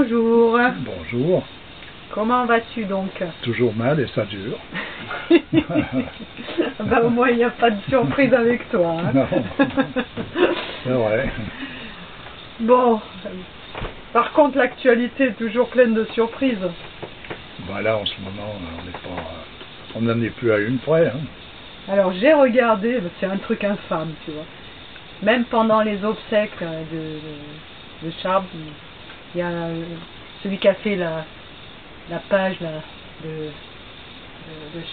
Bonjour. Bonjour. Comment vas-tu donc? Toujours mal et ça dure. Bah, au moins il n'y a pas de surprise avec toi. Hein. Non, c'est vrai. Bon, par contre l'actualité est toujours pleine de surprises. Bah là en ce moment on n'en est plus à une près. Hein. Alors j'ai regardé, c'est un truc infâme, tu vois. Même pendant les obsèques de Charb, il y a celui qui a fait la page là, de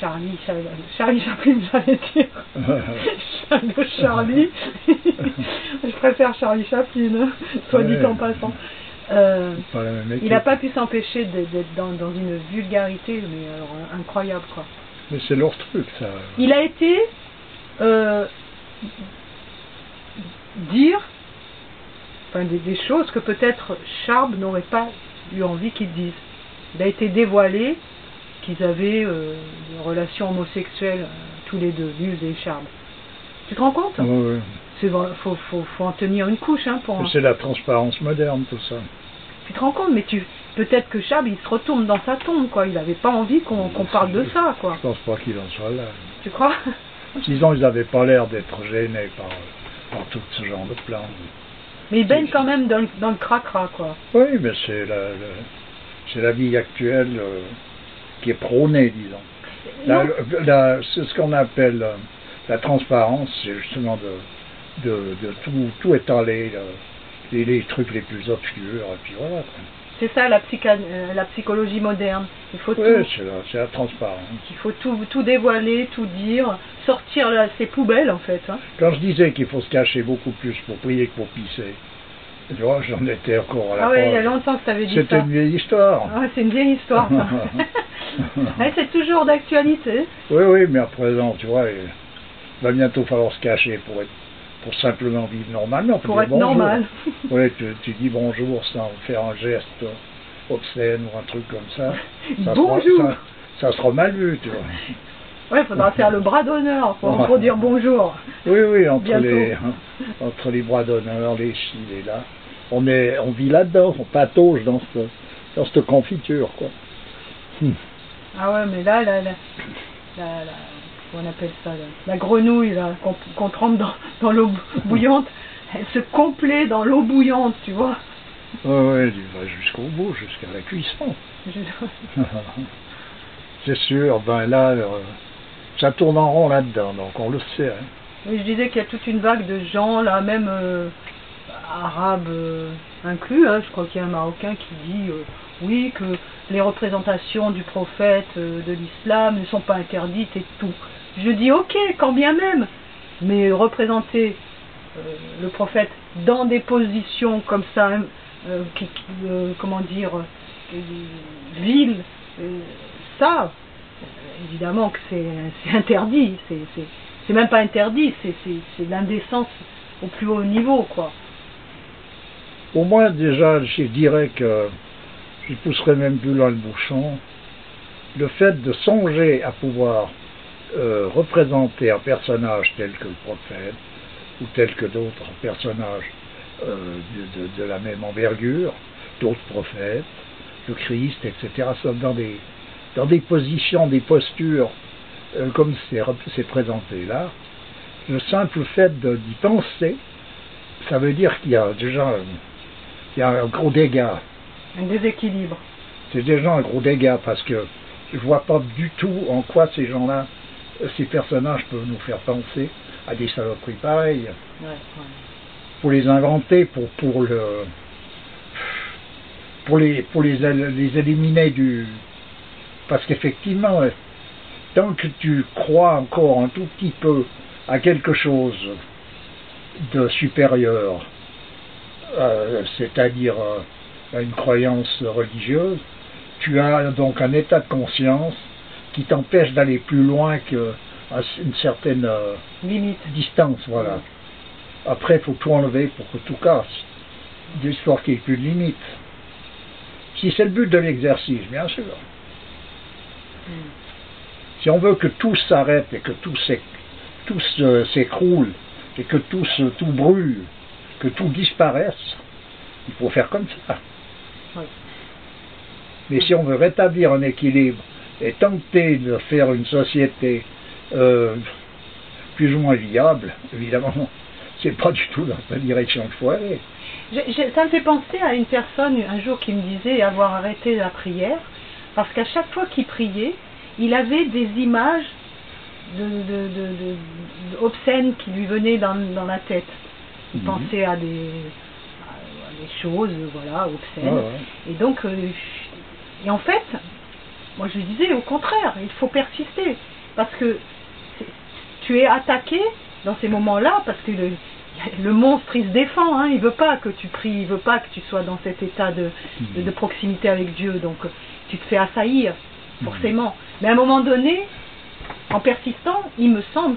Charlie Chaplin, j'allais dire. De Charlie. Je préfère Charlie Chaplin, hein, soit dit en passant. Il n'a pas pu s'empêcher d'être dans une vulgarité, mais alors incroyable quoi. Mais c'est leur truc ça. Il a été dire enfin, des choses que peut-être Charb n'aurait pas eu envie qu'ils disent. Il a été dévoilé qu'ils avaient des relations homosexuelles tous les deux, Luz et Charb. Tu te rends compte? Oui. Faut en tenir une couche. Hein, c'est la transparence moderne tout ça. Tu te rends compte? Mais peut-être que Charb il se retourne dans sa tombe, quoi. Il n'avait pas envie qu'on parle de ça, quoi. Je pense pas qu'il en soit là. Tu crois? Disons, ils n'avaient pas l'air d'être gênés par tout ce genre de plan. Mais ils baignent quand même dans le cracra, quoi. Oui, mais c'est la vie actuelle qui est prônée, disons. C'est ce qu'on appelle la transparence, c'est justement de tout étaler, les trucs les plus obscurs, et puis voilà. C'est ça la psychologie moderne. Il faut c'est la transparence. Il faut tout dévoiler, tout dire, sortir ces poubelles en fait. Hein. Quand je disais qu'il faut se cacher beaucoup plus pour prier que pour pisser, tu vois, j'en étais encore à la Ah oui, il y a longtemps que tu avais dit ça. C'était une vieille histoire. Ah, c'est une vieille histoire ça. Ouais, c'est toujours d'actualité. Oui, mais à présent, tu vois, il va bientôt falloir se cacher pour simplement vivre normalement. Pour être normal. Oui, tu dis bonjour sans faire un geste obscène ou un truc comme ça. Bonjour. Ça sera mal vu, tu vois. Ouais, il faudra faire le bras d'honneur pour dire bonjour. Oui, entre les bras d'honneur, les ci, les là. On vit là-dedans, on patauge dans cette confiture, quoi. Ah ouais, mais là, on appelle ça la grenouille là qu'on trempe dans l'eau bouillante, elle se complaît dans l'eau bouillante, tu vois. Oui, elle va jusqu'au bout, jusqu'à la cuisson. C'est sûr, ben là, ça tourne en rond là-dedans, donc on le sait. Hein. Oui, je disais qu'il y a toute une vague de gens là, même arabes inclus, hein, je crois qu'il y a un Marocain qui dit oui, que les représentations du prophète de l'islam ne sont pas interdites et tout. Je dis ok, quand bien même, mais représenter le prophète dans des positions comme ça, comment dire, viles, ça, évidemment que c'est interdit, c'est même pas interdit, c'est l'indécence au plus haut niveau, quoi. Au moins, déjà, je dirais que je pousserais même plus loin le bouchon. Le fait de songer à pouvoir représenter un personnage tel que le prophète ou tel que d'autres personnages de la même envergure, d'autres prophètes, le Christ, etc., dans des positions, des postures comme c'est présenté là, le simple fait d'y penser, ça veut dire qu'il y a déjà un gros dégât. Un déséquilibre. C'est déjà un gros dégât parce que je ne vois pas du tout en quoi ces gens-là, ces personnages peuvent nous faire penser à des saloperies pareilles. Ouais. Pour les inventer, pour les éliminer du... Parce qu'effectivement, tant que tu crois encore un tout petit peu à quelque chose de supérieur, c'est-à-dire à une croyance religieuse, tu as donc un état de conscience qui t'empêche d'aller plus loin qu'à une certaine limite, distance, voilà. Après, il faut tout enlever pour que tout casse, d'histoire qu'il n'y ait plus de limite. Si c'est le but de l'exercice, bien sûr. Si on veut que tout s'arrête et que tout s'écroule et que tout brûle, que tout disparaisse, il faut faire comme ça. Oui. Mais si on veut rétablir un équilibre et tenter de faire une société plus ou moins viable, évidemment, c'est pas du tout dans la direction qu'il faut aller. Ça me fait penser à une personne un jour qui me disait avoir arrêté la prière, parce qu'à chaque fois qu'il priait, il avait des images obscènes qui lui venaient dans la tête. Il pensait à des choses, voilà, obscènes. Ouais, ouais. Et donc, et en fait, moi je lui disais au contraire, il faut persister, parce que tu es attaqué dans ces moments-là, parce que le monstre il se défend, hein, il veut pas que tu pries, il veut pas que tu sois dans cet état de proximité avec Dieu, donc tu te fais assaillir, forcément. Mais à un moment donné, en persistant, il me semble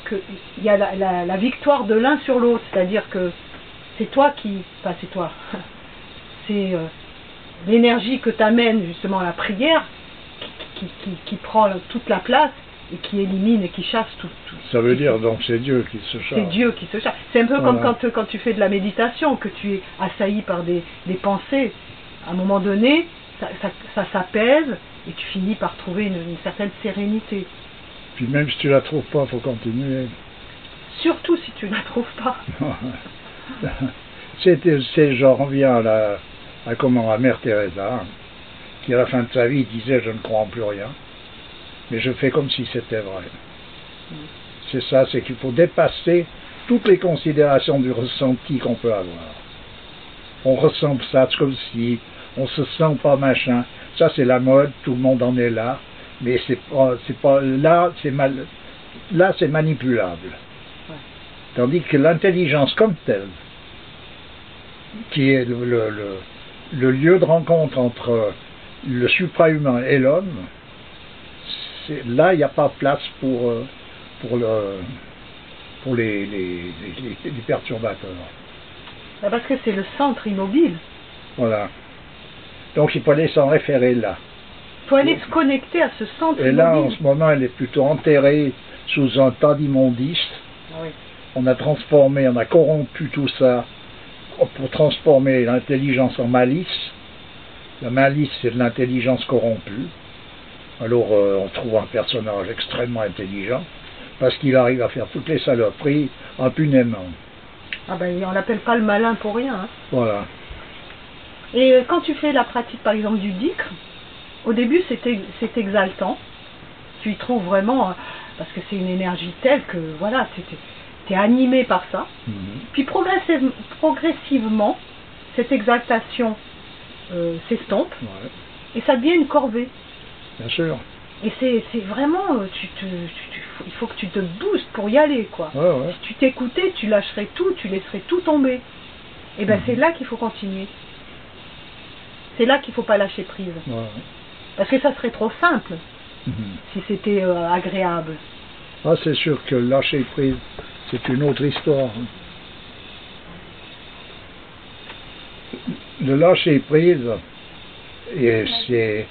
qu'il y a la victoire de l'un sur l'autre, c'est-à-dire que c'est toi enfin c'est toi, c'est l'énergie que t'amène justement à la prière qui prend toute la place et qui élimine et qui chasse tout. Ça veut dire donc c'est Dieu qui se charge. C'est Dieu qui se charge. C'est un peu comme quand tu fais de la méditation, que tu es assailli par des pensées. À un moment donné, ça s'apaise et tu finis par trouver une certaine sérénité. Puis même si tu la trouves pas, il faut continuer. Surtout si tu la trouves pas. C'est genre, on vient à Mère Teresa, qui à la fin de sa vie disait je ne crois en plus rien, mais je fais comme si c'était vrai. C'est ça, c'est qu'il faut dépasser toutes les considérations du ressenti qu'on peut avoir. On ressent ça, c'est comme si on se sent pas machin. Ça c'est la mode, tout le monde en est là, mais c'est pas là, c'est manipulable. Ouais. Tandis que l'intelligence comme telle, qui est le lieu de rencontre entre le suprahumain et l'homme, là il n'y a pas de place pour les perturbateurs. Parce que c'est le centre immobile. Voilà. Donc il faut aller s'en référer là. Il faut aller se connecter à ce centre immobile. Et là, en ce moment, elle est plutôt enterrée sous un tas d'immondices. Ah oui. On a corrompu tout ça pour transformer l'intelligence en malice. La malice, c'est de l'intelligence corrompue. Alors, on trouve un personnage extrêmement intelligent, parce qu'il arrive à faire toutes les saloperies impunément. Ah ben, on l'appelle pas le malin pour rien. Hein. Voilà. Et quand tu fais la pratique, par exemple, du dhikr, au début, c'est exaltant. Tu y trouves vraiment, parce que c'est une énergie telle que, voilà, tu es animé par ça. Puis progressivement, cette exaltation s'estompe, et ça devient une corvée. Bien sûr. Et c'est vraiment, il faut que tu te boostes pour y aller, quoi. Ouais. Si tu t'écoutais, tu lâcherais tout, tu laisserais tout tomber. Et ben c'est là qu'il faut continuer. C'est là qu'il ne faut pas lâcher prise. Parce que ça serait trop simple si c'était agréable. Ah, c'est sûr que lâcher prise, c'est une autre histoire. Le lâcher prise, et c'est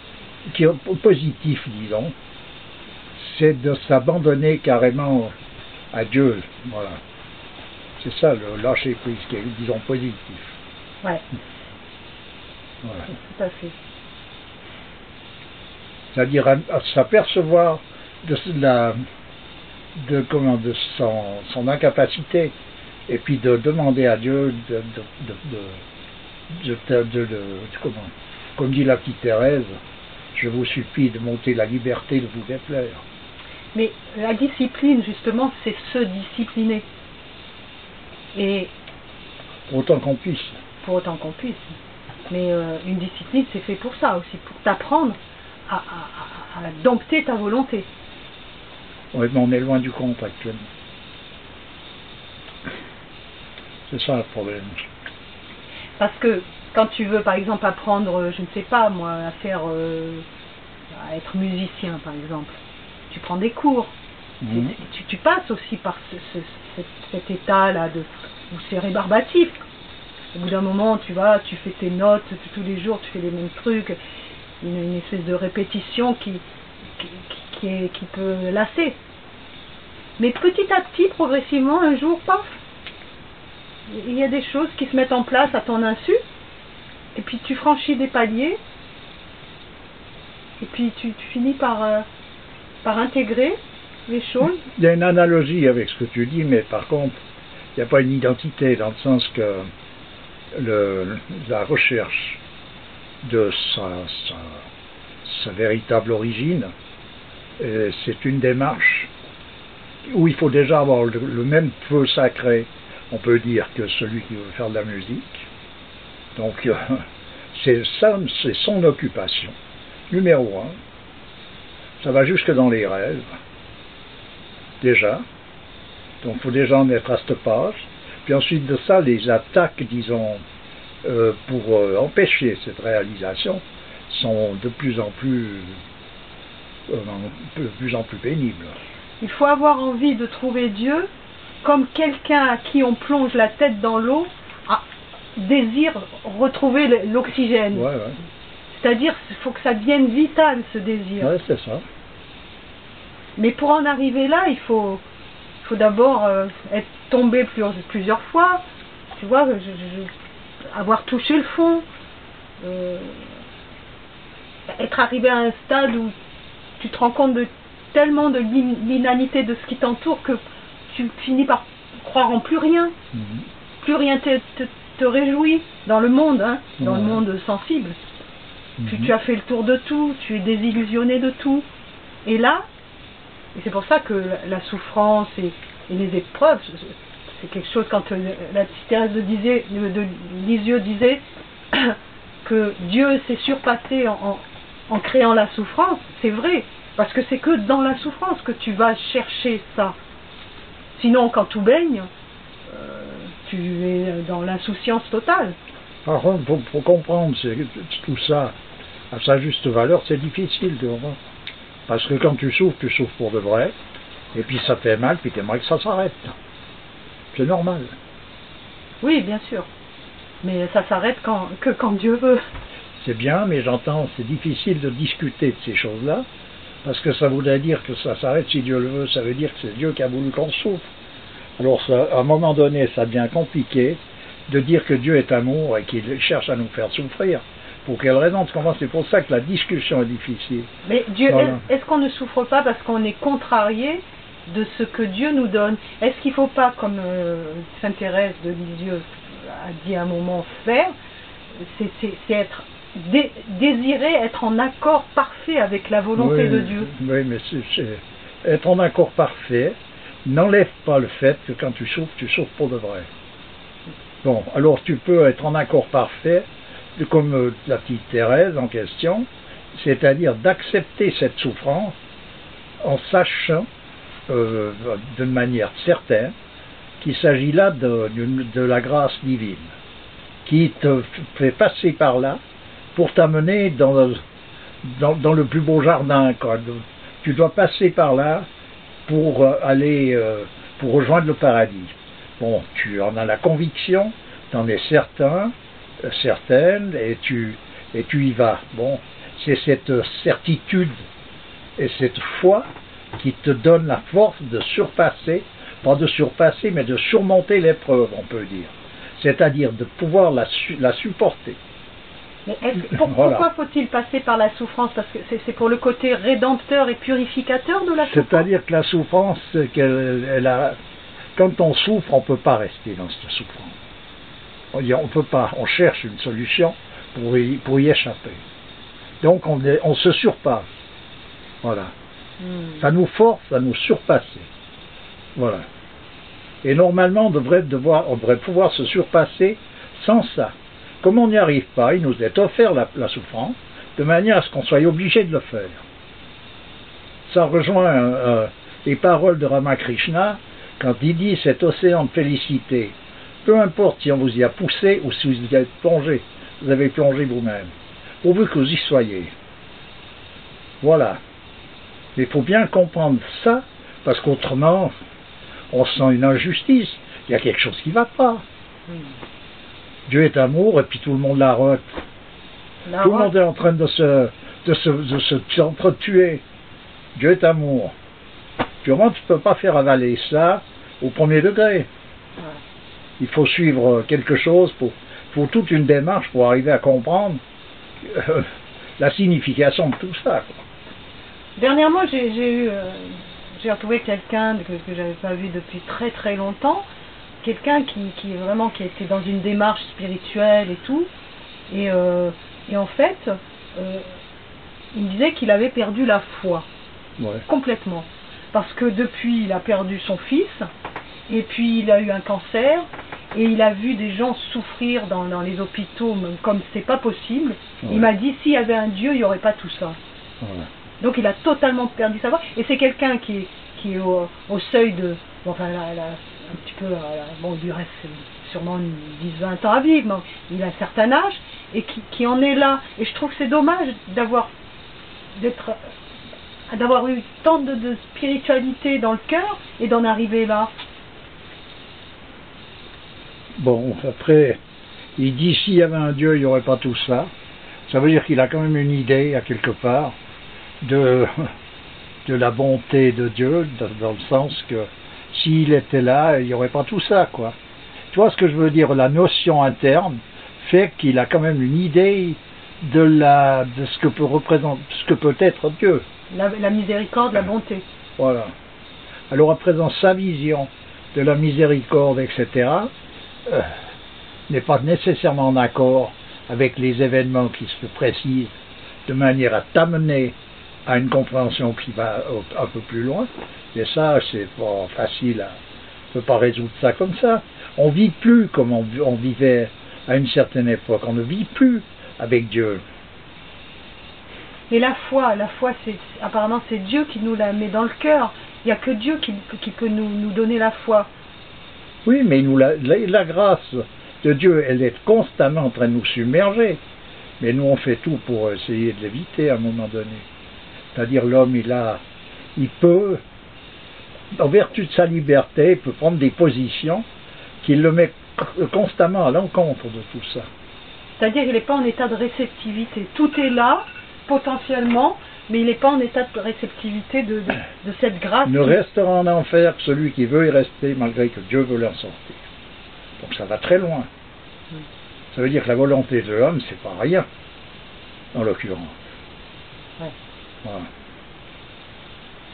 qui est positif, disons, c'est de s'abandonner carrément à Dieu. Voilà. C'est ça le lâcher prise qui est, disons, positif. Ouais. Voilà. Tout à fait. C'est-à-dire à s'apercevoir de son incapacité, et puis de demander à Dieu comme dit la petite Thérèse, je vous supplie de monter la liberté de vous déplaire. Mais la discipline, justement, c'est se discipliner. Et pour autant qu'on puisse. Pour autant qu'on puisse. Mais une discipline, c'est fait pour ça aussi, pour t'apprendre à dompter ta volonté. Oui, mais on est loin du compte actuellement. C'est ça le problème. Parce que quand tu veux, par exemple, apprendre, je ne sais pas moi, à être musicien, par exemple, tu prends des cours. Tu passes aussi par cet état-là où c'est rébarbatif. Au bout d'un moment, tu fais tes notes tous les jours, tu fais les mêmes trucs, une espèce de répétition qui peut lasser. Mais petit à petit, progressivement, un jour, paf, il y a des choses qui se mettent en place à ton insu, et puis tu franchis des paliers, et puis tu finis par intégrer les choses. Il y a une analogie avec ce que tu dis, mais par contre, il n'y a pas une identité, dans le sens que la recherche de sa véritable origine, c'est une démarche où il faut déjà avoir le même feu sacré, on peut dire, que celui qui veut faire de la musique. Donc, c'est son occupation. Numéro 1, ça va jusque dans les rêves, déjà. Donc, il faut déjà en être à cette page. Puis ensuite de ça, les attaques, disons, pour empêcher cette réalisation, sont de plus en plus pénibles. Il faut avoir envie de trouver Dieu comme quelqu'un à qui on plonge la tête dans l'eau désire retrouver l'oxygène. Ouais. C'est-à-dire qu'il faut que ça devienne vital, ce désir. Ouais, c'est ça. Mais pour en arriver là, il faut d'abord être tombé plusieurs fois, tu vois, avoir touché le fond, être arrivé à un stade où tu te rends compte de tellement de l'inanité de ce qui t'entoure que tu finis par croire en plus rien. Plus rien te réjouit dans le monde, hein, dans le monde sensible. Tu as fait le tour de tout, tu es désillusionné de tout. Et là, et c'est pour ça que la souffrance et les épreuves, c'est quelque chose, quand la petite Thérèse de Lisieux disait que Dieu s'est surpassé en créant la souffrance, c'est vrai, parce que c'est que dans la souffrance que tu vas chercher ça. Sinon, quand tout baigne, tu es dans l'insouciance totale. Par contre, pour comprendre tout ça à sa juste valeur, c'est difficile, tu vois. Parce que quand tu souffres pour de vrai, et puis ça fait mal, puis tu aimerais que ça s'arrête. C'est normal. Oui, bien sûr. Mais ça s'arrête que quand Dieu veut. C'est bien, mais j'entends, c'est difficile de discuter de ces choses-là, parce que ça voudrait dire que ça s'arrête si Dieu le veut, ça veut dire que c'est Dieu qui a voulu qu'on souffre. Alors à un moment donné, ça devient compliqué de dire que Dieu est amour et qu'il cherche à nous faire souffrir. Pour quelle raison? C'est pour ça que la discussion est difficile. Mais Dieu, voilà. Est-ce qu'on ne souffre pas parce qu'on est contrarié de ce que Dieu nous donne? Est-ce qu'il ne faut pas, comme Sainte Thérèse de Lisieux a dit à un moment, faire, c'est être désirer être en accord parfait avec la volonté de Dieu? Oui, mais être en accord parfait n'enlève pas le fait que quand tu souffres pour de vrai. Bon, alors tu peux être en accord parfait, comme la petite Thérèse en question, c'est-à-dire d'accepter cette souffrance en sachant d'une manière certaine qu'il s'agit là de la grâce divine qui te fait passer par là pour t'amener dans le plus beau jardin, quoi. Tu dois passer par là pour aller pour rejoindre le paradis. Bon, tu en as la conviction, tu en es certaine, et tu y vas. Bon, c'est cette certitude et cette foi qui te donne la force de surpasser, pas de surpasser, mais de surmonter l'épreuve, on peut dire. C'est-à-dire de pouvoir la supporter. Mais pourquoi faut-il passer par la souffrance? Parce que c'est pour le côté rédempteur et purificateur de la souffrance. C'est-à-dire que la souffrance, quand on souffre, on ne peut pas rester dans cette souffrance. On peut pas, on cherche une solution pour y échapper. Donc on se surpasse. Voilà. Ça nous force à nous surpasser. Voilà. Et normalement, on devrait pouvoir se surpasser sans ça. Comme on n'y arrive pas, il nous est offert la souffrance, de manière à ce qu'on soit obligé de le faire. Ça rejoint les paroles de Ramakrishna, quand il dit cet océan de félicité, peu importe si on vous y a poussé ou si vous y avez plongé vous-même, pourvu que vous y soyez. Voilà. Mais il faut bien comprendre ça, parce qu'autrement, on sent une injustice, il y a quelque chose qui ne va pas. Dieu est amour, et puis tout le monde la rote. Tout le monde est en train de s'entretuer. Dieu est amour. Puis au moins, tu ne peux pas faire avaler ça au premier degré. Il faut suivre quelque chose pour toute une démarche pour arriver à comprendre la signification de tout ça, quoi. Dernièrement, j'ai retrouvé quelqu'un que j'avais pas vu depuis très très longtemps, quelqu'un qui vraiment qui était dans une démarche spirituelle et tout, et en fait, il me disait qu'il avait perdu la foi, complètement, parce que depuis il a perdu son fils, et puis il a eu un cancer, et il a vu des gens souffrir dans les hôpitaux comme c'est pas possible. Il m'a dit s'il y avait un Dieu, il n'y aurait pas tout ça. Donc il a totalement perdu sa foi, et c'est quelqu'un qui est au seuil de, bon, enfin un petit peu, bon, il lui reste sûrement 10-20 ans à vivre, mais il a un certain âge, et qui en est là, et je trouve que c'est dommage d'avoir eu tant de spiritualité dans le cœur, et d'en arriver là. Bon, après, il dit s'il y avait un Dieu, il n'y aurait pas tout ça. Ça veut dire qu'il a quand même une idée, à quelque part, de la bonté de Dieu, dans le sens que s'il était là, il n'y aurait pas tout ça, quoi. Tu vois ce que je veux dire? La notion interne fait qu'il a quand même une idée de ce que peut représenter, ce que peut être Dieu. La miséricorde, la bonté. Voilà. Alors à présent, sa vision de la miséricorde, etc., n'est pas nécessairement en accord avec les événements qui se précisent de manière à t'amener à une compréhension qui va un peu plus loin. Et ça, c'est pas facile, on ne peut pas résoudre ça comme ça. On ne vit plus comme on vivait à une certaine époque, on ne vit plus avec Dieu. Et la foi, apparemment c'est Dieu qui nous la met dans le cœur. Il n'y a que Dieu qui peut nous donner la foi. Oui, mais la grâce de Dieu, elle est constamment en train de nous submerger. Mais nous, on fait tout pour essayer de l'éviter à un moment donné. C'est-à-dire l'homme, il peut, en vertu de sa liberté, il peut prendre des positions qui le mettent constamment à l'encontre de tout ça. C'est-à-dire qu'il n'est pas en état de réceptivité. Tout est là, potentiellement, mais il n'est pas en état de réceptivité de cette grâce. Ne restera en enfer que celui qui veut y rester malgré que Dieu veut l'en sortir. Donc ça va très loin. Ça veut dire que la volonté de l'homme, c'est pas rien, en l'occurrence. Ouais. Voilà.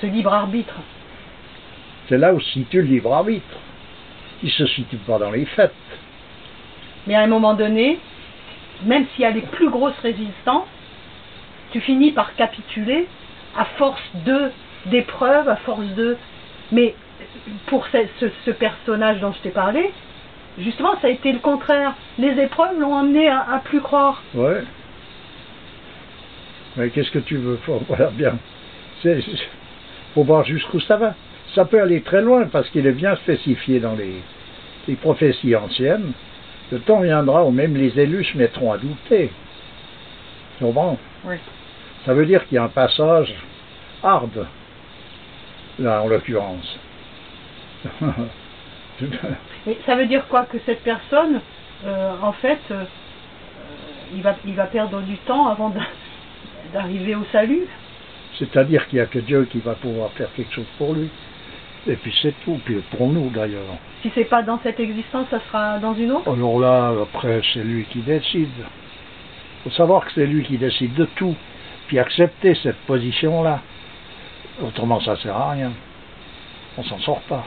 Ce libre arbitre. C'est là où se situe le libre arbitre. Il ne se situe pas dans les faits. Mais à un moment donné, même s'il y a les plus grosses résistances, tu finis par capituler à force d'épreuves, à force de... Mais pour ce personnage dont je t'ai parlé, justement, ça a été le contraire. Les épreuves l'ont amené à plus croire. Ouais. Mais qu'est-ce que tu veux? Voilà, bien. Faut voir jusqu'où ça va. Ça peut aller très loin parce qu'il est bien spécifié dans les prophéties anciennes. Le temps viendra où même les élus se mettront à douter. Tu comprends? Oui. Ça veut dire qu'il y a un passage hard, là, en l'occurrence. Et ça veut dire quoi? Que cette personne, en fait, il va perdre du temps avant d'arriver au salut? C'est-à-dire qu'il n'y a que Dieu qui va pouvoir faire quelque chose pour lui. Et puis c'est tout, puis pour nous d'ailleurs. Si c'est pas dans cette existence, ça sera dans une autre? Alors là, après, c'est lui qui décide. Il faut savoir que c'est lui qui décide de tout. Puis accepter cette position-là. Autrement, ça ne sert à rien. On s'en sort pas.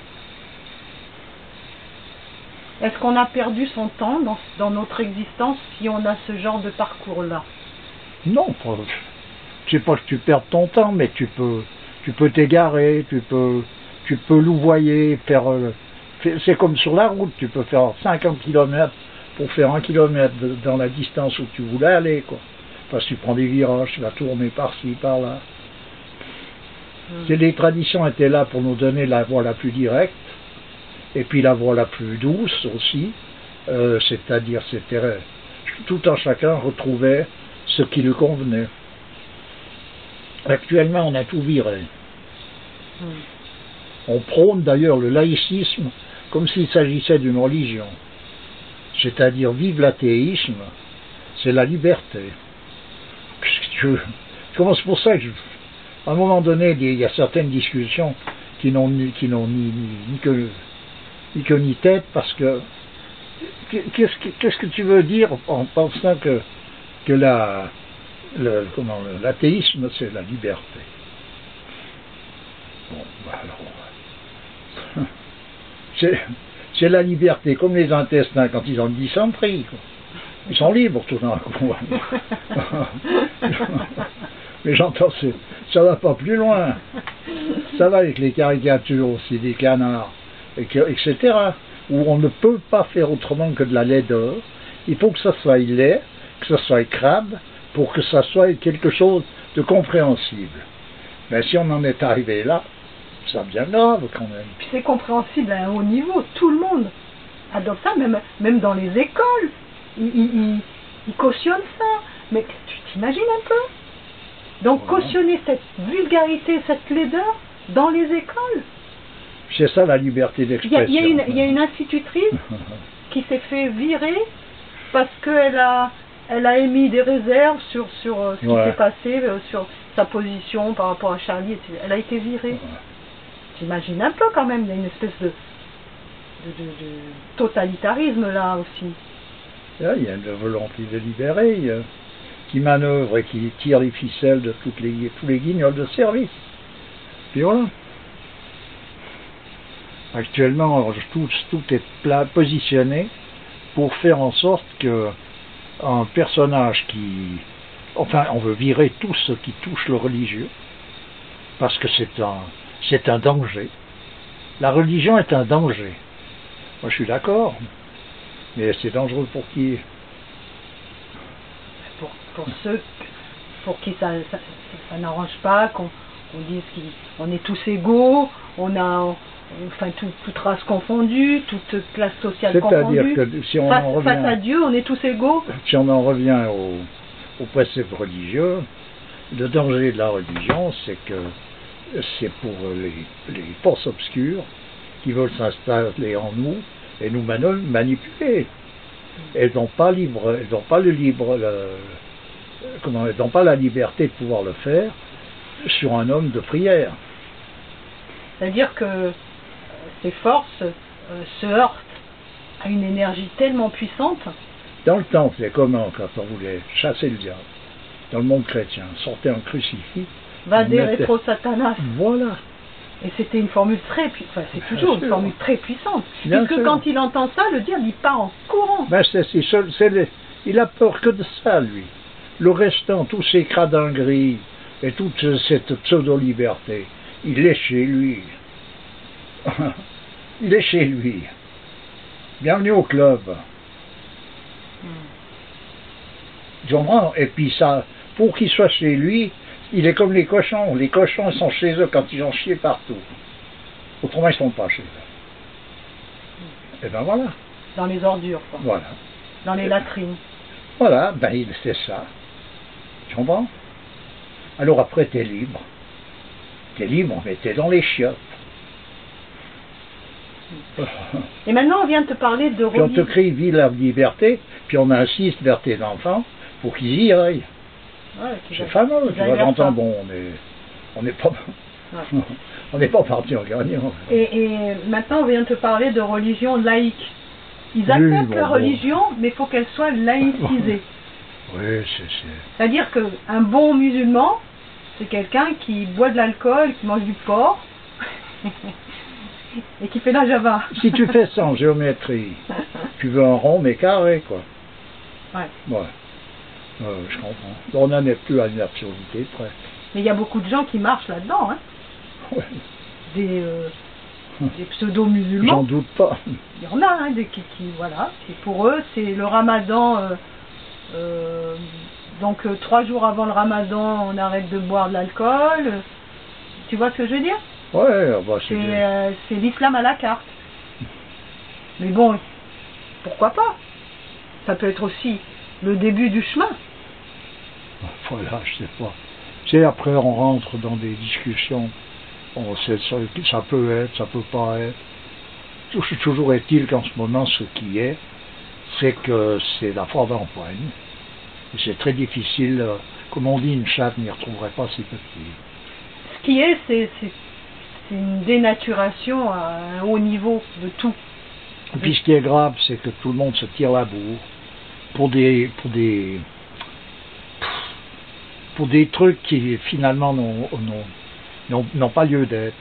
Est-ce qu'on a perdu son temps dans notre existence si on a ce genre de parcours-là? Non, je sais pas que tu perds ton temps, mais tu peux t'égarer, tu peux louvoyer, c'est comme sur la route, tu peux faire 50 km pour faire 1 km dans la distance où tu voulais aller, quoi. Parce que tu prends des virages, tu vas tourner par-ci, par-là. Les traditions étaient là pour nous donner la voie la plus directe, et puis la voie la plus douce aussi, c'est-à-dire tout un chacun retrouvait ce qui lui convenait. Actuellement, on a tout viré. On prône d'ailleurs le laïcisme comme s'il s'agissait d'une religion. C'est-à-dire, vive l'athéisme, c'est la liberté. C'est pour ça qu'à un moment donné, il y a certaines discussions qui n'ont ni queue ni tête, parce que qu'est-ce que tu veux dire en pensant que l'athéisme, c'est la liberté. Bon, bah alors, c'est la liberté, comme les intestins quand ils ont une dysenterie, quoi. Ils sont libres tout d'un coup. Mais j'entends, ça va pas plus loin. Ça va avec les caricatures aussi, des canards, etc. Où on ne peut pas faire autrement que de la laideur. Il faut que ça soit laid, que ça soit crade, pour que ça soit quelque chose de compréhensible. Mais si on en est arrivé là, ça devient grave quand même. Puis c'est compréhensible à un haut niveau. Tout le monde adopte ça, même dans les écoles. Ils cautionnent ça. Mais tu t'imagines un peu? Donc cautionner cette vulgarité, cette laideur dans les écoles. C'est ça la liberté d'expression. Il y a une institutrice qui s'est fait virer parce qu'elle a émis des réserves sur ce qui s'est passé, sur sa position par rapport à Charlie. Elle a été virée. J'imagine un peu quand même, il y a une espèce de totalitarisme là aussi. Là, il y a une volonté de libérer qui manœuvre et qui tire les ficelles de tous les guignols de service. Puis voilà. Actuellement, tout est positionné pour faire en sorte que un personnage enfin, on veut virer tout ce qui touche le religieux, parce que c'est un danger. La religion est un danger. Moi, je suis d'accord, mais c'est dangereux pour qui? Pour ceux pour qui ça n'arrange pas, qu'on dise qu'on est tous égaux, enfin toute race confondue, toute classe sociale confondue. C'est-à-dire que si on face à Dieu, on est tous égaux. Si on en revient aux préceptes religieux, le danger de la religion, c'est que c'est pour les forces obscures qui veulent s'installer en nous et nous manipuler. Elles n'ont pas la liberté de pouvoir le faire sur un homme de prière. C'est-à-dire que ces forces se heurtent à une énergie tellement puissante. Dans le temps, c'est comment quand on voulait chasser le diable? Dans le monde chrétien, sortait un crucifix. Vade retro Satanas. Voilà. Et c'était une formule très puissante, enfin, c'est toujours une formule très puissante. Puisque quand il entend ça, le diable, il part en courant. Ben il a peur que de ça, lui. Le restant, tous ces cradingueries et toute cette pseudo-liberté, il est chez lui. Il est chez lui. Bienvenue au club. Tu comprends? Et puis ça, pour qu'il soit chez lui, il est comme les cochons. Les cochons, ils sont chez eux quand ils ont chié partout. Autrement, ils ne sont pas chez eux. Et ben voilà. Dans les ordures, quoi. Voilà. Dans les latrines. Voilà, ben il fait ça. Tu comprends? Alors après, t'es libre. T'es libre, mais t'es dans les chiottes. Et maintenant, on vient de te parler de Puis on te crie vive la liberté, puis on insiste vers tes enfants pour qu'ils y aillent. Ouais, c'est fameux, tu vois, j'entends, bon, on n'est pas... Ouais. On n'est pas parti en gagnant. Et maintenant, on vient de te parler de religion laïque. Ils acceptent la religion, mais il faut qu'elle soit laïcisée. Oui, c'est-à-dire qu'un bon musulman, c'est quelqu'un qui boit de l'alcool, qui mange du porc, et qui fait la java. Si tu fais ça en géométrie, tu veux un rond mais carré, quoi. Ouais. Ouais. Je comprends. On n'en est plus à une absurdité près. Mais il y a beaucoup de gens qui marchent là-dedans, hein. Ouais. Des pseudo-musulmans. J'en doute pas. Il y en a, hein, voilà. Et pour eux, c'est le ramadan. Donc 3 jours avant le ramadan, on arrête de boire de l'alcool. Tu vois ce que je veux dire? Ouais, bah c'est l'islam à la carte. Mais bon, pourquoi pas? Ça peut être aussi le début du chemin. Voilà, je sais pas. Tu sais, après on rentre dans des discussions. On sait ça peut être, ça peut pas être. Toujours est-il qu'en ce moment, ce qui est, c'est que c'est la foi d'empoigne. C'est très difficile. Comme on dit, une chatte n'y retrouverait pas ses petits. Ce qui est, c'est une dénaturation à un haut niveau de tout. Et puis ce qui est grave, c'est que tout le monde se tire la bourre pour des pour des trucs qui finalement n'ont pas lieu d'être.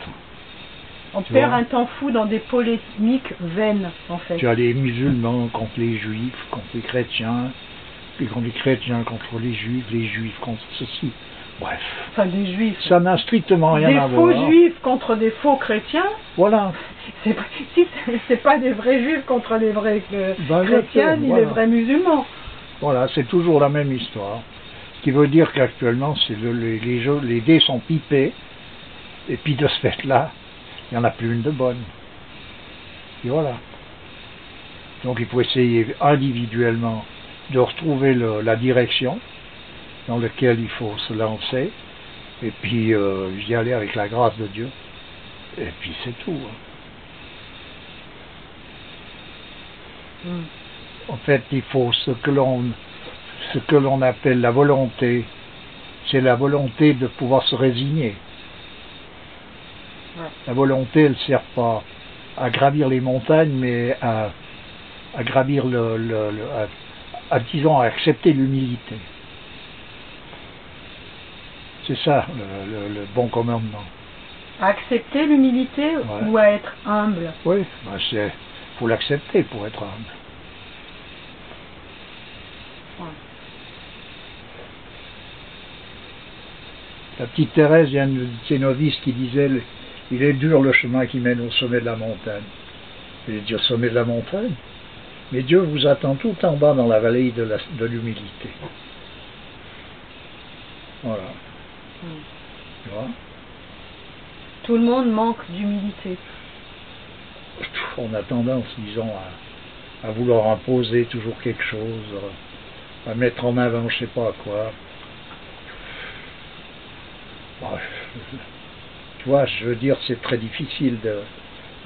On Tu perd vois. un temps fou dans des polémiques vaines, en fait. Tu as les musulmans contre les juifs, contre les chrétiens, puis contre les chrétiens contre les juifs contre ceci. Bref, Enfin, des juifs. ça n'a strictement rien Des à faux voir. juifs contre des faux chrétiens. Voilà. Si c'est pas des vrais juifs contre les vrais Ben, chrétiens, ni voilà. les vrais musulmans. Voilà, c'est toujours la même histoire. Ce qui veut dire qu'actuellement, les dés sont pipés, et puis de ce fait-là, il n'y en a plus une de bonne. Et voilà. Donc il faut essayer individuellement de retrouver la direction dans laquelle il faut se lancer, et puis y aller avec la grâce de Dieu. Et puis c'est tout. En fait, il faut ce que l'on appelle la volonté. C'est la volonté de pouvoir se résigner. Ouais. La volonté, elle ne sert pas à gravir les montagnes, mais à gravir disons, à accepter l'humilité. C'est ça le bon commandement. À accepter l'humilité Ouais. ou à être humble. Oui, ben faut l'accepter pour être humble. Ouais. La petite Thérèse, il y a une de ses novices qui disait il est dur le chemin qui mène au sommet de la montagne. Il est dit au sommet de la montagne, mais Dieu vous attend tout en bas dans la vallée de l'humilité. Voilà. Tu vois? Tout le monde manque d'humilité. On a tendance, disons, à vouloir imposer toujours quelque chose, à mettre en avant je sais pas quoi. Bref. Tu vois, je veux dire, c'est très difficile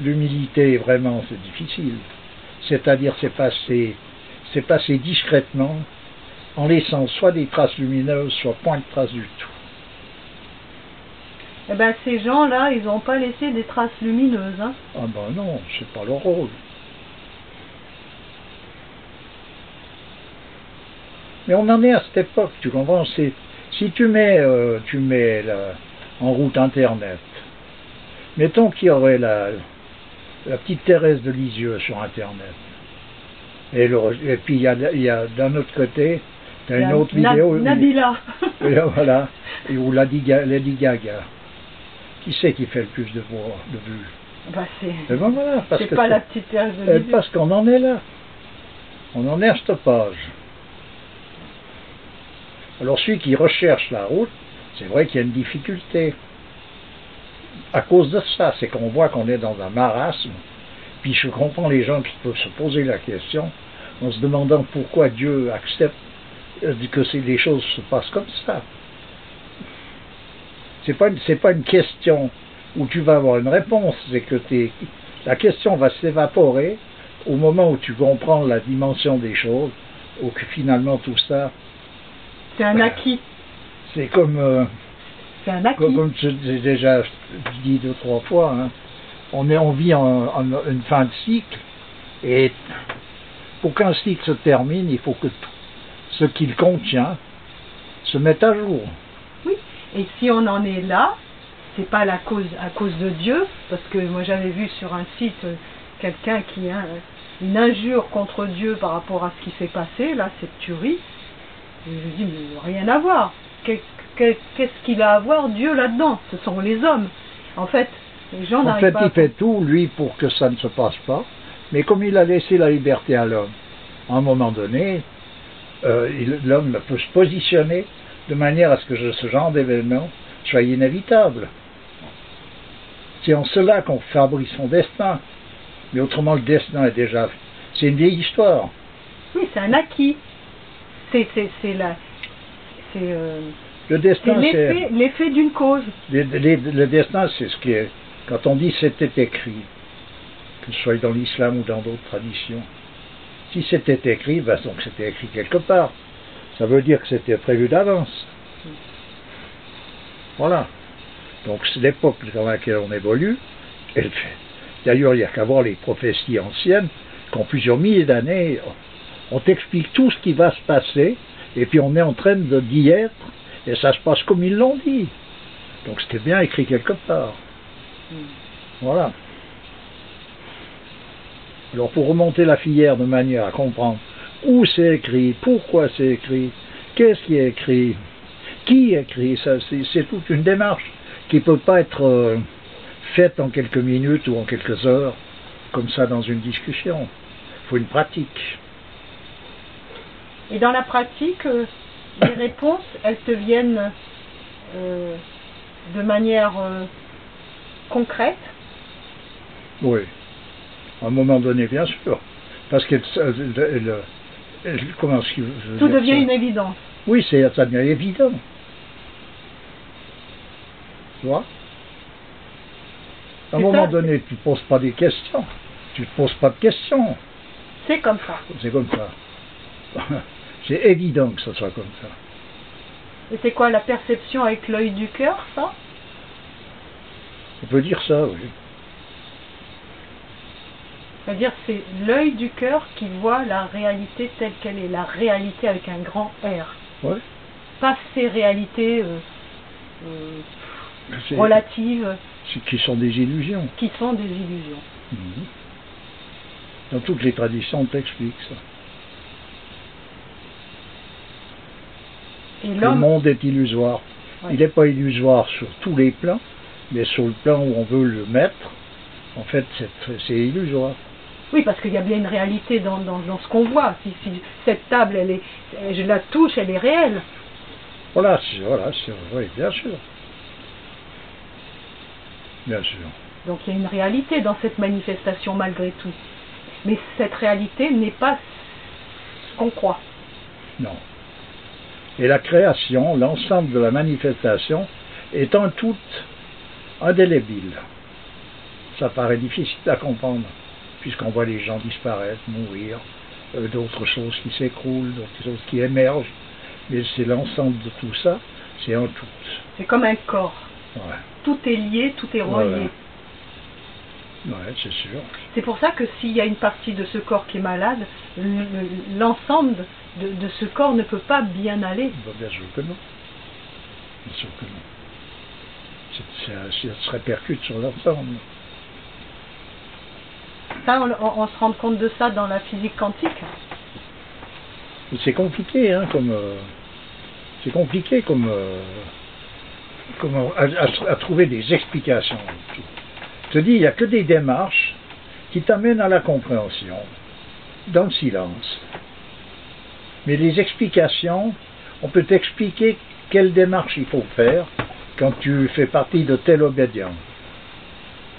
l'humilité, vraiment, c'est difficile. C'est-à-dire, c'est passer discrètement, en laissant soit des traces lumineuses, soit point de traces du tout. Eh ben, ces gens-là, ils n'ont pas laissé des traces lumineuses. Hein. Ah ben non, c'est pas leur rôle. Mais on en est à cette époque, tu comprends? Si tu mets en route Internet, mettons qu'il y aurait la petite Thérèse de Lisieux sur Internet, et puis il y a d'un autre côté, il y a une autre vidéo, Nabila. voilà, où Lady Gaga. Qui c'est qui fait le plus de vues? Bah, Et ben voilà, c'est pas la petite Thérèse de Lisieux. parce qu'on en est là. On en est à cette page. Alors celui qui recherche la route, c'est vrai qu'il y a une difficulté. À cause de ça, c'est qu'on voit qu'on est dans un marasme. Puis je comprends les gens qui peuvent se poser la question en se demandant pourquoi Dieu accepte que les choses se passent comme ça. C'est pas une question où tu vas avoir une réponse, c'est que la question va s'évaporer au moment où tu comprends la dimension des choses, ou que finalement tout ça... C'est un acquis. C'est comme... C'est un acquis. Comme j'ai déjà dit 2 ou 3 fois, hein, on vit en une fin de cycle, et pour qu'un cycle se termine, il faut que ce qu'il contient se mette à jour. Oui, et si on en est là, c'est pas à cause de Dieu, parce que moi j'avais vu sur un site quelqu'un qui a une injure contre Dieu par rapport à ce qui s'est passé, là, cette tuerie. Et je dis, mais rien à voir. Qu'est-ce qu'il a à voir Dieu là-dedans? Ce sont les hommes. En fait, les gens n'arrivent pas. En fait, il fait tout, lui, pour que ça ne se passe pas. Mais comme il a laissé la liberté à l'homme, à un moment donné, l'homme peut se positionner de manière à ce que ce genre d'événement soit inévitable. C'est en cela qu'on fabrique son destin. Mais autrement, le destin est déjà... C'est une vieille histoire. Oui, c'est un acquis. C'est le destin, c'est l'effet d'une cause. Le destin, c'est ce qui est... Quand on dit c'était écrit, que ce soit dans l'islam ou dans d'autres traditions, si c'était écrit, ben donc c'était écrit quelque part. Ça veut dire que c'était prévu d'avance. Voilà. Donc c'est l'époque dans laquelle on évolue. D'ailleurs, il n'y a qu'à voir les prophéties anciennes, qui ont plusieurs milliers d'années. On t'explique tout ce qui va se passer, et puis on est en train d'y être, Et ça se passe comme ils l'ont dit. Donc c'était bien écrit quelque part. Voilà. Alors pour remonter la filière de manière à comprendre où c'est écrit, pourquoi c'est écrit, qu'est-ce qui est écrit, qui écrit, ça c'est toute une démarche qui ne peut pas être faite en quelques minutes ou en quelques heures, comme ça dans une discussion. Il faut une pratique. Et dans la pratique, les réponses, elles te viennent de manière concrète? Oui. À un moment donné, bien sûr. Parce que comment est-ce que tout devient une évidence. Oui, ça devient évident. Tu vois? À un moment donné, tu ne poses pas des questions. Tu ne poses pas de questions. C'est comme ça. C'est comme ça. C'est évident que ce soit comme ça. Et c'est quoi la perception avec l'œil du cœur, ça? On peut dire ça, oui. C'est-à-dire c'est l'œil du cœur qui voit la réalité telle qu'elle est, la réalité avec un grand R. Ouais. Pas ces réalités relatives. Qui sont des illusions. Qui sont des illusions. Mmh. Dans toutes les traditions, on t'explique ça. Et le monde est illusoire. Ouais. Il n'est pas illusoire sur tous les plans, mais sur le plan où on veut le mettre, en fait, c'est illusoire. Oui, parce qu'il y a bien une réalité dans ce qu'on voit. Si cette table, je la touche, elle est réelle. Voilà, oui, bien sûr. Bien sûr. Donc il y a une réalité dans cette manifestation malgré tout. Mais cette réalité n'est pas ce qu'on croit. Non. Et la création, l'ensemble de la manifestation, est en tout indélébile. Ça paraît difficile à comprendre, puisqu'on voit les gens disparaître, mourir, d'autres choses qui s'écroulent, d'autres choses qui émergent. Mais c'est l'ensemble de tout ça, c'est en tout. C'est comme un corps. Ouais. Tout est lié, tout est relié. Voilà. Ouais, c'est sûr. C'est pour ça que s'il y a une partie de ce corps qui est malade, l'ensemble de ce corps ne peut pas bien aller. Bien sûr que non. Bien sûr que non. Ça se répercute sur l'ensemble. Ça, on se rend compte de ça dans la physique quantique. C'est compliqué, hein, c'est compliqué comme à trouver des explications. Je te dis, il n'y a que des démarches qui t'amènent à la compréhension, dans le silence. Mais les explications, on peut t'expliquer quelle démarche il faut faire quand tu fais partie de telle obédience.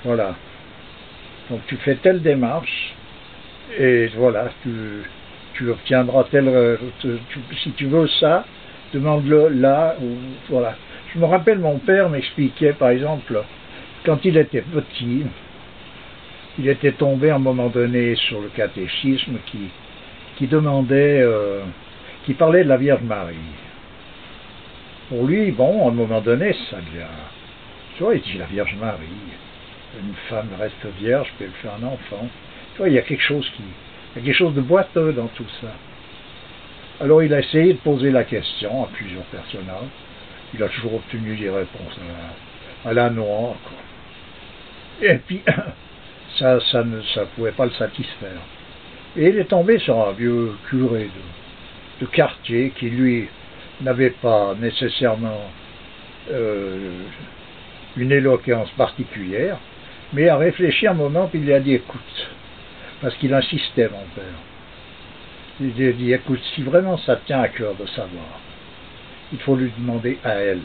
Voilà. Donc tu fais telle démarche, et voilà, tu obtiendras telle... si tu veux ça, demande-le là, ou voilà. Je me rappelle, mon père m'expliquait, par exemple, quand il était petit, il était tombé à un moment donné sur le catéchisme qui demandait, qui parlait de la Vierge Marie. Pour lui, bon, à un moment donné, ça devient... Tu vois, il dit la Vierge Marie, une femme reste vierge, puis elle fait un enfant. Tu vois, il y a quelque chose de boiteux dans tout ça. Alors il a essayé de poser la question à plusieurs personnages. Il a toujours obtenu des réponses à la noire, quoi. Et puis, ça pouvait pas le satisfaire. Et il est tombé sur un vieux curé de quartier qui, lui, n'avait pas nécessairement une éloquence particulière, mais a réfléchi un moment, puis il lui a dit, écoute, parce qu'il insistait, mon père. Il lui a dit, écoute, si vraiment ça tient à cœur de savoir, il faut lui demander à elle.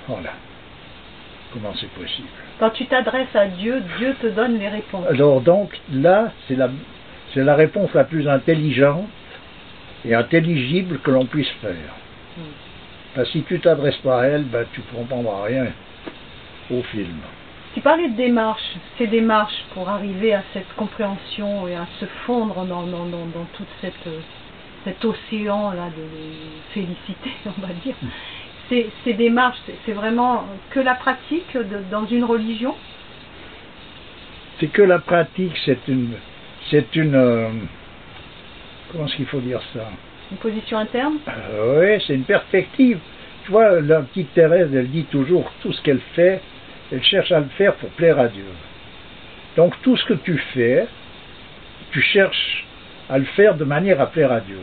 Voilà. Comment c'est possible? Quand tu t'adresses à Dieu, Dieu te donne les réponses. Alors donc, là, c'est la réponse la plus intelligente et intelligible que l'on puisse faire. Parce que si tu ne t'adresses pas à elle, ben, tu ne comprendras rien au film. Tu parlais de démarches, ces démarches pour arriver à cette compréhension et à se fondre dans toute cet océan-là de félicité, on va dire. Ces démarches, c'est vraiment que la pratique dans une religion? C'est que la pratique, c'est une comment est-ce qu'il faut dire ça? Une position interne? Oui, c'est une perspective. Tu vois, la petite Thérèse, elle dit toujours, tout ce qu'elle fait, elle cherche à le faire pour plaire à Dieu. Donc tout ce que tu fais, tu cherches à le faire de manière à plaire à Dieu.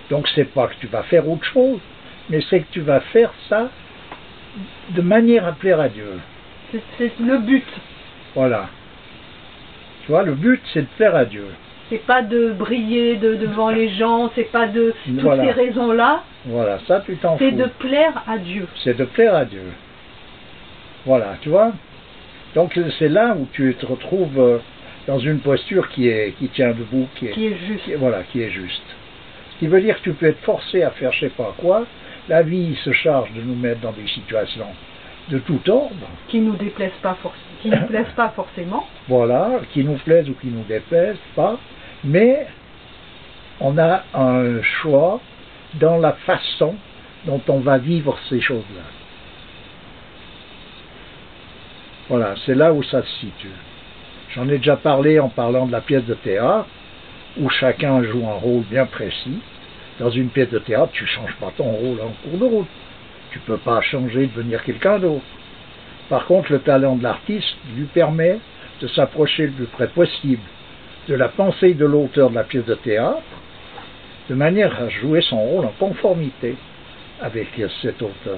Donc c'est pas que tu vas faire autre chose, mais c'est que tu vas faire ça de manière à plaire à Dieu. C'est le but. Voilà. Tu vois, le but, c'est de plaire à Dieu. C'est pas de briller devant les gens, c'est pas de toutes Voilà. ces raisons-là. Voilà, ça tu t'en fous. C'est de plaire à Dieu. C'est de plaire à Dieu. Voilà, tu vois. Donc c'est là où tu te retrouves dans une posture qui tient debout, qui est juste. Voilà, qui est juste. Ce qui veut dire que tu peux être forcé à faire je sais pas quoi. La vie se charge de nous mettre dans des situations de tout ordre. Qui nous déplaisent pas qui nous plaisent pas forcément. Voilà, qui nous plaisent ou qui nous déplaisent pas. Mais on a un choix dans la façon dont on va vivre ces choses-là. Voilà, c'est là où ça se situe. J'en ai déjà parlé en parlant de la pièce de théâtre, où chacun joue un rôle bien précis. Dans une pièce de théâtre, tu ne changes pas ton rôle en cours de route. Tu ne peux pas changer et devenir quelqu'un d'autre. Par contre, le talent de l'artiste lui permet de s'approcher le plus près possible de la pensée de l'auteur de la pièce de théâtre, de manière à jouer son rôle en conformité avec cet auteur.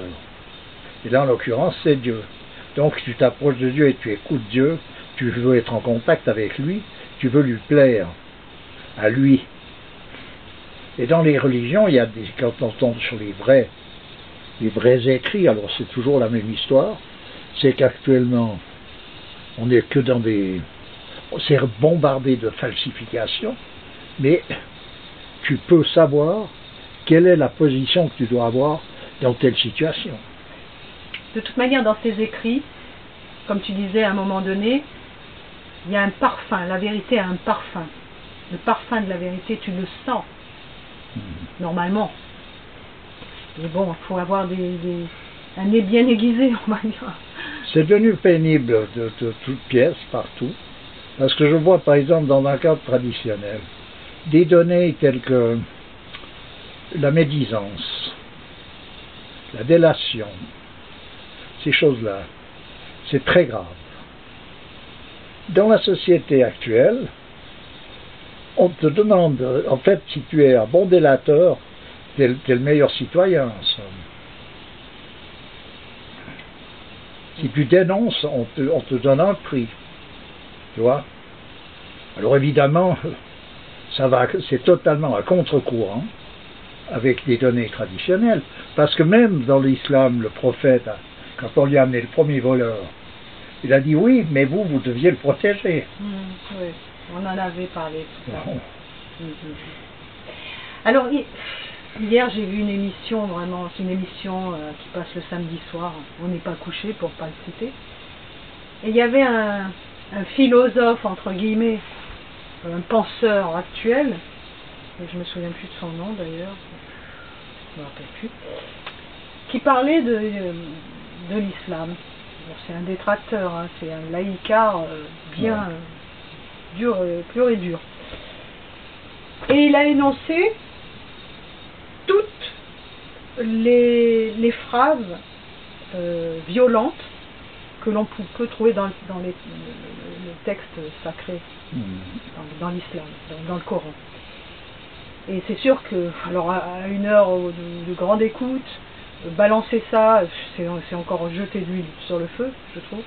Et là, en l'occurrence, c'est Dieu. Donc, tu t'approches de Dieu et tu écoutes Dieu, tu veux être en contact avec lui, tu veux lui plaire à lui. Et dans les religions, il y a quand on tombe sur les vrais écrits, alors c'est toujours la même histoire, c'est qu'actuellement, on n'est que dans c'est bombardé de falsifications, mais tu peux savoir quelle est la position que tu dois avoir dans telle situation. De toute manière, dans ces écrits, comme tu disais à un moment donné, il y a un parfum, la vérité a un parfum. Le parfum de la vérité, tu le sens, normalement. Mais bon, il faut avoir un nez bien aiguisé, on va dire. C'est devenu pénible de toutes pièces, partout, parce que je vois par exemple dans un cadre traditionnel, des données telles que la médisance, la délation, ces choses-là, c'est très grave. Dans la société actuelle, on te demande, en fait, si tu es un bon délateur, t'es le meilleur citoyen, en somme. Si tu dénonces, on te donne un prix. Tu vois? Alors évidemment, c'est totalement à contre-courant avec les données traditionnelles. Parce que même dans l'islam, le prophète, quand on lui a amené le premier voleur, il a dit oui, mais vous deviez le protéger. Oui, on en avait parlé tout ça. Bon. Alors, hier j'ai vu une émission, vraiment, c'est une émission qui passe le samedi soir, on n'est pas couché pour ne pas le citer. Et il y avait un philosophe, entre guillemets, un penseur actuel, et je me souviens plus de son nom d'ailleurs, je ne me rappelle plus, qui parlait de l'islam. C'est un détracteur, hein, c'est un laïcard bien dur, pur et dur. Et il a énoncé toutes les phrases violentes que l'on peut trouver dans le texte sacré, dans l'islam, dans le Coran. Et c'est sûr que, alors à une heure de grande écoute, balancer ça, c'est encore jeter de l'huile sur le feu, je trouve.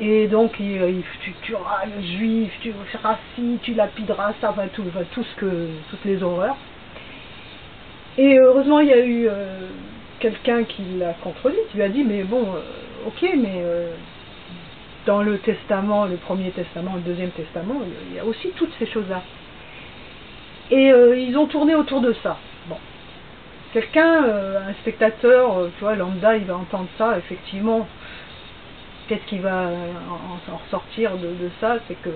Et donc, tu tueras le juif, tu feras ci, tu lapideras ça, enfin, toutes les horreurs. Et heureusement, il y a eu quelqu'un qui l'a contredit, qui lui a dit, mais bon, ok, mais dans le Testament, le Premier Testament, le Deuxième Testament, il y a aussi toutes ces choses-là. Et ils ont tourné autour de ça. Bon. Quelqu'un, un spectateur, tu vois, lambda, il va entendre ça, effectivement. Qu'est-ce qui va en ressortir de ça? C'est que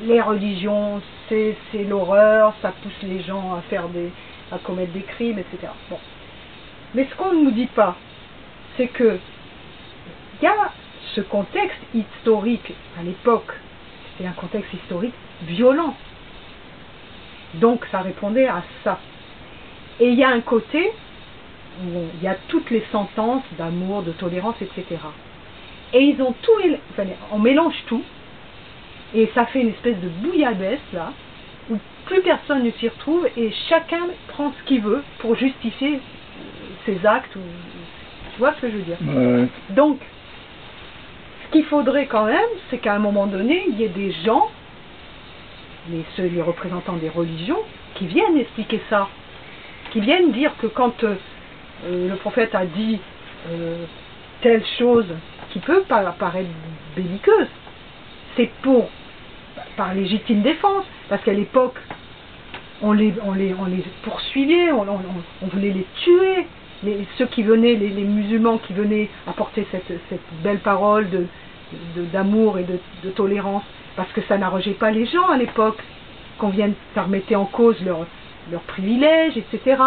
les religions, c'est l'horreur, ça pousse les gens à commettre des crimes, etc. Bon. Mais ce qu'on ne nous dit pas, c'est que il y a ce contexte historique à l'époque, c'était un contexte historique violent. Donc ça répondait à ça. Et il y a un côté où il y a toutes les sentences d'amour, de tolérance, etc. Et ils ont tout, enfin, on mélange tout, et ça fait une espèce de bouillabaisse là, où plus personne ne s'y retrouve, et chacun prend ce qu'il veut pour justifier ses actes, ou, tu vois ce que je veux dire. Donc, ce qu'il faudrait quand même, c'est qu'à un moment donné, il y ait des gens, les représentants des religions, qui viennent expliquer ça, qui viennent dire que quand le prophète a dit telle chose qui peut paraître belliqueuse, c'est par légitime défense, parce qu'à l'époque, on les poursuivait, on voulait les tuer, ceux qui venaient, les musulmans qui venaient apporter cette belle parole d'amour et de tolérance, parce que ça n'arrangeait pas les gens à l'époque, ça remettait en cause leurs privilèges, etc.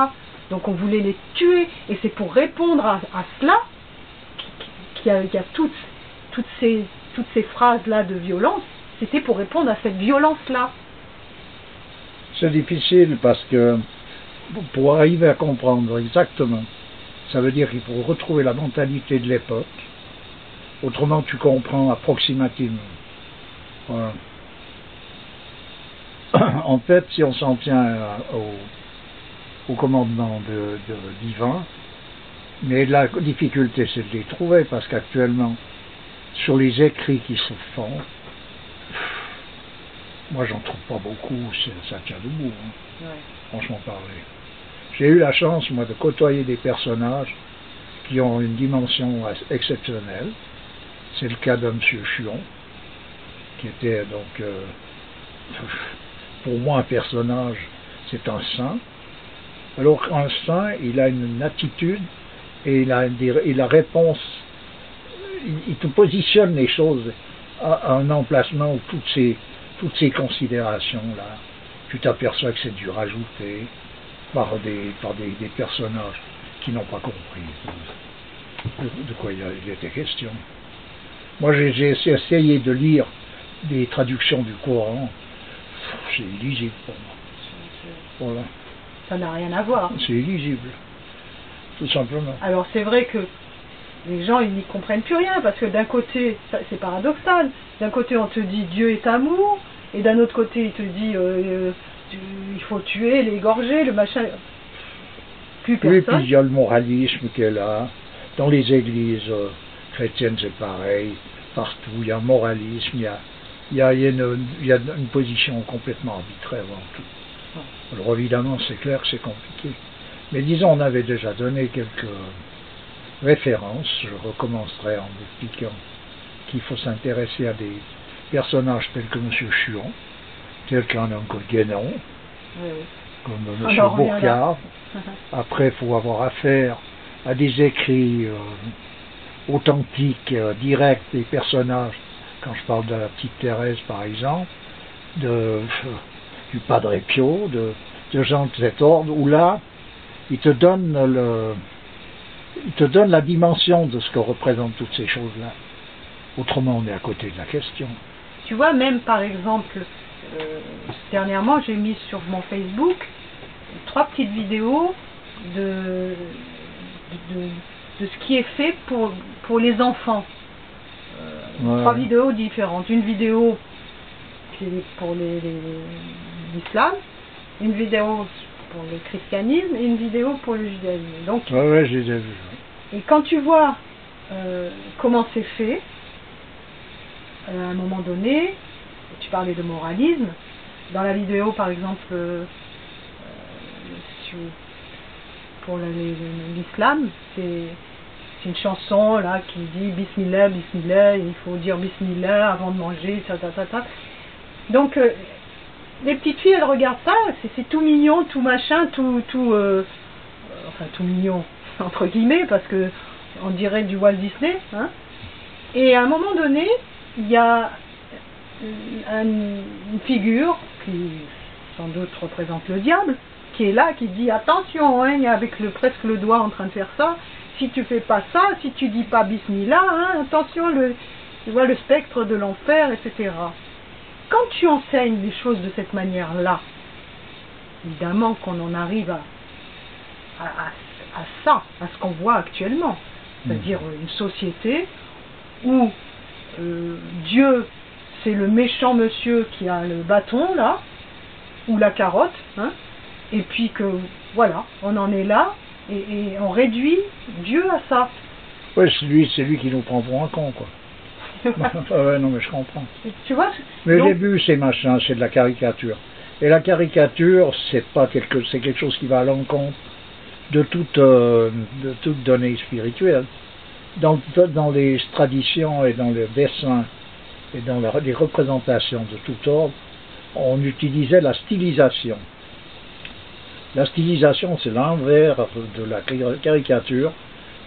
Donc on voulait les tuer, et c'est pour répondre à cela qu'il y a toutes ces phrases-là de violence, c'était pour répondre à cette violence-là. C'est difficile parce que pour arriver à comprendre exactement, ça veut dire qu'il faut retrouver la mentalité de l'époque, autrement tu comprends approximativement. Voilà. En fait, si on s'en tient au commandement divin, mais la difficulté c'est de les trouver parce qu'actuellement, sur les écrits qui se font, moi j'en trouve pas beaucoup, ça tient debout, hein, ouais. Franchement parler. J'ai eu la chance, moi, de côtoyer des personnages qui ont une dimension exceptionnelle. C'est le cas de M. Chuon, qui était donc, pour moi, un personnage, c'est un saint. Alors qu'un saint, il a une attitude et il a réponse, il te positionne les choses à un emplacement où toutes ces considérations-là, tu t'aperçois que c'est dû rajouter par des personnages qui n'ont pas compris de quoi il était question. Moi, j'ai essayé de lire des traductions du Coran, c'est illisible pour moi. Voilà. Ça n'a rien à voir. C'est illisible, tout simplement. Alors c'est vrai que les gens ils n'y comprennent plus rien, parce que d'un côté, c'est paradoxal, d'un côté on te dit Dieu est amour, et d'un autre côté il te dit il faut tuer, l'égorger, le machin. Plus personne. Oui, puis il y a le moralisme qui est là. Dans les églises chrétiennes c'est pareil, partout il y a un moralisme, il y a une position complètement arbitraire en tout. Alors évidemment c'est clair que c'est compliqué. Mais disons on avait déjà donné quelques références, je recommencerai en expliquant qu'il faut s'intéresser à des personnages tels que M. Chuon, tel qu'un oncle Guénon, oui. Comme M. Bourcard. Après, il faut avoir affaire à des écrits authentiques, directs des personnages. Quand je parle de la petite Thérèse, par exemple, du Padre Pio, de gens de cet ordre, où là, il te donne la dimension de ce que représentent toutes ces choses-là. Autrement, on est à côté de la question. Tu vois, même par exemple, dernièrement, j'ai mis sur mon Facebook 3 petites vidéos de ce qui est fait pour les enfants. Ouais. 3 vidéos différentes. Une vidéo qui est pour l'islam, une vidéo pour le christianisme et une vidéo pour le judaïsme. Donc, ouais, j'ai déjà vu. Et quand tu vois comment c'est fait, à un moment donné, tu parlais de moralisme, dans la vidéo par exemple pour l'islam, c'est une chanson là qui dit Bismillah, Bismillah, il faut dire Bismillah avant de manger, ta. Donc les petites filles elles regardent ça, c'est tout mignon, tout machin, tout mignon entre guillemets parce que on dirait du Walt Disney, hein. Et à un moment donné, il y a une figure qui sans doute représente le diable, qui est là, qui dit attention, hein, avec presque le doigt en train de faire ça, si tu fais pas ça, si tu dis pas Bismillah, hein, attention, tu vois le spectre de l'enfer, etc. Quand tu enseignes les choses de cette manière-là, évidemment qu'on en arrive à ça, à ce qu'on voit actuellement. C'est-à-dire une société où Dieu, c'est le méchant monsieur qui a le bâton, là, ou la carotte, hein, et puis que, voilà, on en est là, et on réduit Dieu à ça. Oui, c'est lui qui nous prend pour un con, quoi. Ouais, non, mais je comprends. Tu vois, mais donc, j'ai vu ces machins, c'est de la caricature. Et la caricature, c'est quelque chose qui va à l'encontre de toute donnée spirituelle. Dans les traditions et dans les dessins et dans les représentations de tout ordre, on utilisait la stylisation. La stylisation, c'est l'envers de la caricature,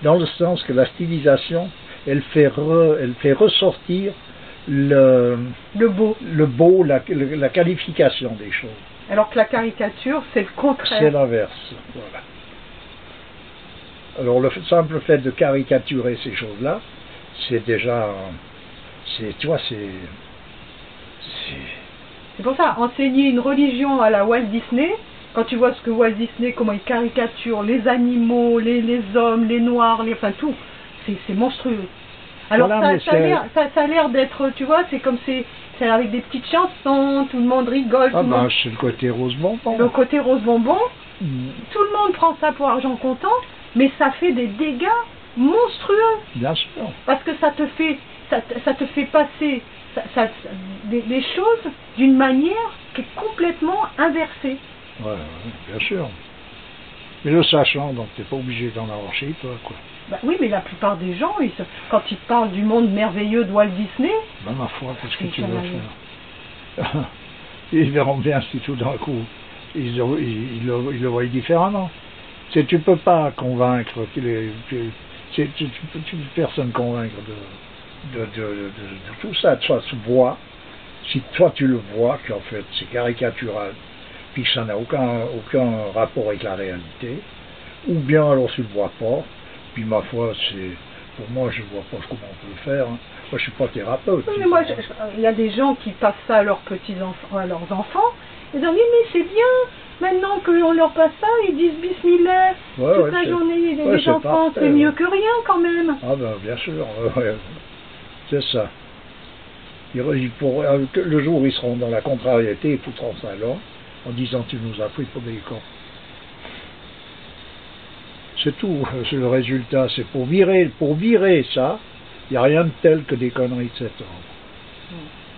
dans le sens que la stylisation, elle fait ressortir le beau, la qualification des choses. Alors que la caricature, c'est le contraire. C'est l'inverse, voilà. Alors le simple fait de caricaturer ces choses-là, c'est déjà, tu vois, c'est pour ça, enseigner une religion à la Walt Disney, quand tu vois ce que Walt Disney, comment il caricature les animaux, les hommes, les noirs, enfin tout, c'est monstrueux. Alors voilà, ça a l'air d'être, tu vois, c'est comme c'est avec des petites chansons, tout le monde rigole. Ah c'est le côté rose bonbon. Le côté rose bonbon, tout le monde prend ça pour argent comptant, mais ça fait des dégâts monstrueux. Bien sûr. Parce que ça te fait passer des choses d'une manière qui est complètement inversée. Ouais, bien sûr. Mais le sachant, donc t'es pas obligé d'en avoir chez toi, quoi. Bah oui, mais la plupart des gens, quand ils parlent du monde merveilleux de Walt Disney... Ben ma foi, qu'est-ce que tu veux faire? Ils verront bien si tout d'un coup, ils le voient différemment. Tu peux pas convaincre, tu peux personne convaincre de tout ça. Toi, tu vois, si toi tu le vois, qu'en fait c'est caricatural, puis que ça n'a aucun rapport avec la réalité, ou bien alors tu le vois pas, puis ma foi, pour moi je vois pas comment on peut le faire. Hein. Moi je suis pas thérapeute. Oui, mais moi, il y a des gens qui passent ça à leurs petits-enfants, à leurs enfants, ils disent mais c'est bien, maintenant qu'on leur passe ça, ils disent bismillah, toute la journée, les enfants, c'est mieux que rien quand même. Ah ben bien sûr, c'est ça. Le jour où ils seront dans la contrariété, ils foutront ça là, en disant tu nous as pris pour des cons. C'est tout, c'est le résultat, c'est pour virer ça, il n'y a rien de tel que des conneries de cet ordre.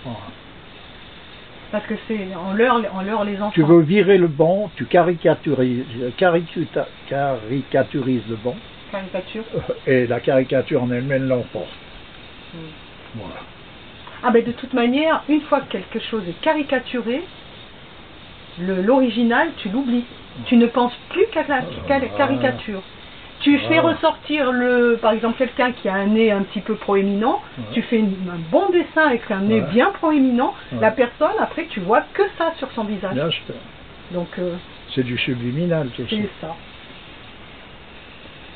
Voilà. Parce que c'est en leur les enfants. Tu veux virer le bon, tu caricaturises le bon. Caricature. Et la caricature en elle-même l'emporte. Voilà. Ah ben de toute manière, une fois que quelque chose est caricaturé, l'original, tu l'oublies. Tu ne penses plus qu'à la caricature. Tu fais ressortir par exemple quelqu'un qui a un nez un petit peu proéminent, tu fais un bon dessin avec un nez bien proéminent, la personne, après tu vois que ça sur son visage. Bien sûr. Donc c'est du subliminal tout ça. C'est ça.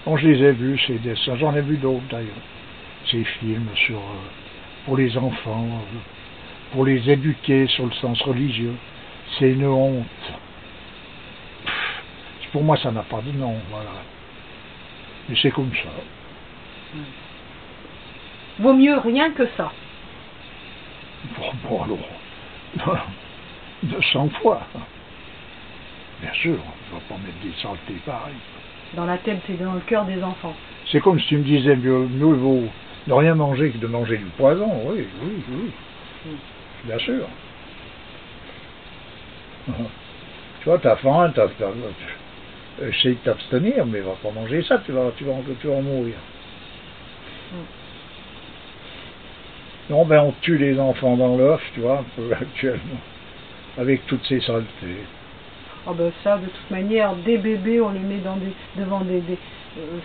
Bon, je les ai vus, ces dessins, j'en ai vu d'autres d'ailleurs. Ces films pour les enfants, pour les éduquer sur le sens religieux. C'est une honte. Pour moi, ça n'a pas de nom, voilà. Mais c'est comme ça. Vaut mieux rien que ça. Bon alors, 200 fois. Bien sûr, on ne va pas mettre des saletés pareilles. Dans la tête et dans le cœur des enfants. C'est comme si tu me disais, mieux vaut ne rien manger que de manger du poison. Oui. Bien sûr. Tu vois, t'as faim, essaye de t'abstenir, mais va pas manger ça, tu vas en mourir. Non, ben on tue les enfants dans l'œuf, tu vois, un peu actuellement, avec toutes ces saletés. Oh ben ça, de toute manière, des bébés, on les met devant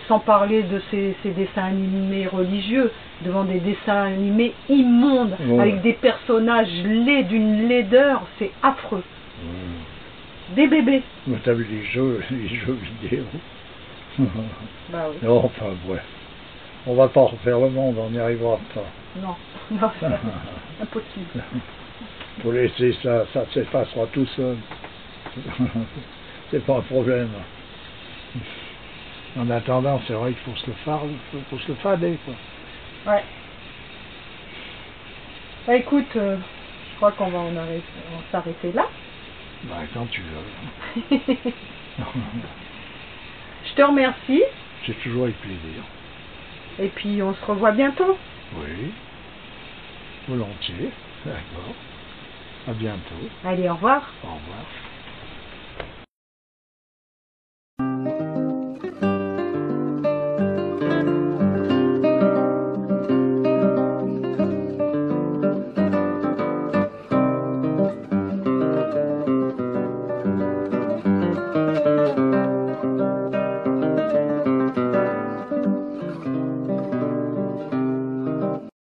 sans parler de ces dessins animés religieux, devant des dessins animés immondes, avec des personnages laids, d'une laideur, c'est affreux. Des bébés. Mais t'as vu les jeux vidéo. Bah oui. Non, enfin, ouais. On va pas refaire le monde, on n'y arrivera pas. Non, c'est impossible. Faut laisser ça se passera tout seul. C'est pas un problème. En attendant, c'est vrai qu'il faut se le fader, quoi. Ouais. Bah écoute, je crois qu'on va s'arrêter là. Bah, quand tu veux. Je te remercie. C'est toujours avec plaisir. Et puis on se revoit bientôt. Oui. Volontiers. D'accord. À bientôt. Allez, au revoir. Au revoir.